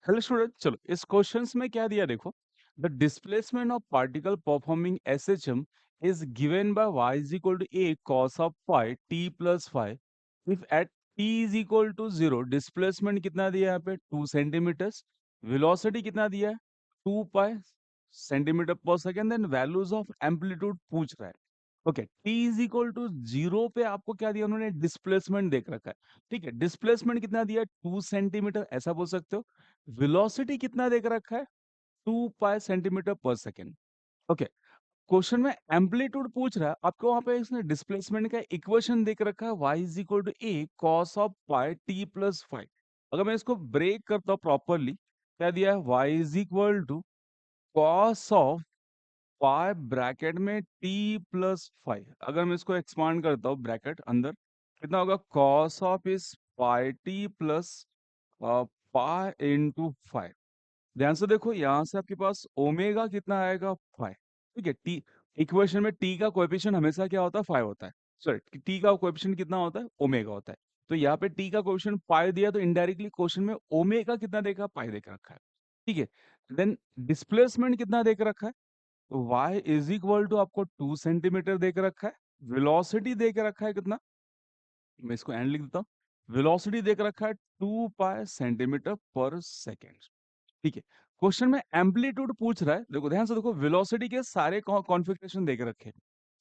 Hello student, चलो इस questions में क्या दिया देखो। The displacement of particle performing SHM is given by y is equal to a cos of phi t plus phi if at t is equal to 0। Displacement कितना दिया है यहाँ पे 2 सेंटीमीटर्स। वेलोसिटी कितना दिया है 2 pi centimetre per second. Then values of amplitude पूछ रहा है। Okay, T is equal to 0 पे आपको क्या दिया उन्होंने डिस्प्लेसमेंट देख रखा है। ठीक है, डिस्प्लेसमेंट कितना दिया 2 सेंटीमीटर ऐसा बोल सकते हो। वेलोसिटी कितना देख रखा है 2 pi centimetre per second. Okay, question में एम्पलीट्यूड पूछ रहा है आपको। वहां पे इसने डिस्प्लेसमेंट का इक्वेशन देख रखा है y is equal to a cos of pi t plus five. अगर मैं इसको ब्रेक करता हूँ प्रॉपरली, क्या दिया है y is equal to cos of pi bracket में t प्लस फाइव। अगर मैं इसको एक्सपांड करता हूँ ब्रैकेट अंदर, कितना होगा cos ऑफ इस पाई t plus pi into five. ध्यान से देखो, यहाँ से आपके पास ओमेगा कितना आएगा 5। ठीक है, टी इक्वेशन में टी का कोएफिशिएंट हमेशा क्या होता है 5 होता है। सॉरी, टी का कोएफिशिएंट कितना होता है ओमेगा होता है। तो यहाँ पे टी का कोएफिशिएंट पाई दिया, तो इनडायरेक्टली क्वेश्चन में ओमेगा कितना देखा पाई देख रखा है। ठीक है, देन डिस्प्लेसमेंट कितना देख रखा है, तो y इज इक्वल टू आपको 2 सेंटीमीटर देख रखा है। वेलोसिटी देख रखा है कितना, मैं इसको एंड लिख देता हूँ। वेलोसिटी देख रखा है 2 पाई सेंटीमीटर पर सेकेंड। ठीक है, क्वेश्चन में एम्पलीट्यूड पूछ रहा है। देखो ध्यान से देखो, वेलोसिटी के सारे कॉन्फ़िगरेशन देके रखे हैं।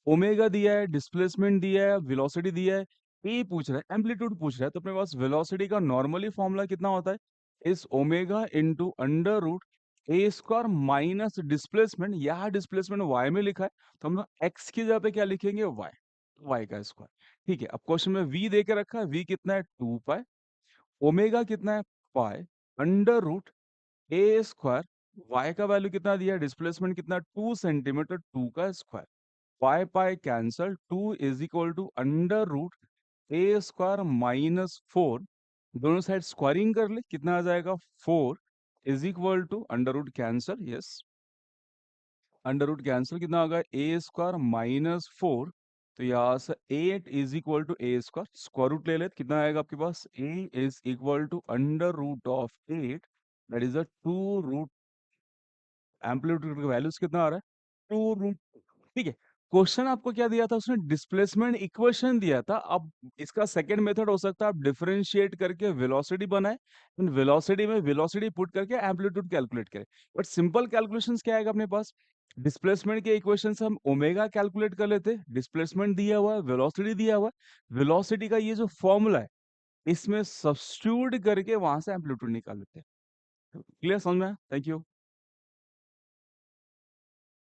ओमेगा दिया है, डिस्प्लेसमेंट दिया है, वेलोसिटी दिया है। ए पूछ रहा है, एम्पलीट्यूड पूछ रहा है, तो अपने पास वेलोसिटी का नॉर्मली फॉर्मूला कितना होता है इस omega into under root A square minus displacement. यहाँ डिस्प्लेसमेंट वाई में लिखा है, तो हम लोग एक्स की जगह पे क्या लिखेंगे वाई, वाई का स्क्वायर। ठीक है, अब क्वेश्चन में वी दे के रखा है, वी कितना है 2 पाई, ओमेगा कितना है pi under root A square, Y का वैल्यू कितना दिया है डिस्प्लेसमेंट कितना 2 सेंटीमीटर 2 का square. Pi pi cancel, 2 is equal to under root A square minus 4। दोनों साइड स्क्वायरिंग कर ले, कितना आ जाएगा 4 is equal to under root cancel, yes under root cancel, कितना होगा ए स्क्वायर माइनस 4। तो यहाँ से 8 is equal to A square, square root ले ले तो कितना आएगा आपके पास A is equal to under root of 8, that is a 2 root. Amplitude का वैल्यूज कितना आ रहा है 2 रूट। ठीक है, क्वेश्चन आपको क्या दिया था उसने डिस्प्लेसमेंट इक्वेशन दिया था। अब इसका सेकंड मेथड हो सकता है आप डिफरेंशिएट करके वेलोसिटी बनाए, वेलोसिटी में वेलोसिटी पुट करके एम्पलीट्यूड कैलकुलेट करें। बट सिंपल कैलकुलेशंस क्या आएगा अपने पास, डिस्प्लेसमेंट के इक्वेशन से हम ओमेगा कैलकुलेट कर लेते, डिस्प्लेसमेंट दिया हुआ है, वेलोसिटी दिया हुआ है, वेलोसिटी का ये जो फॉर्मूला है इसमें सब्स्टिट्यूट करके वहां से एम्पलीट्यूड निकाल लेते हैं। क्लियर समझ में? Thank you.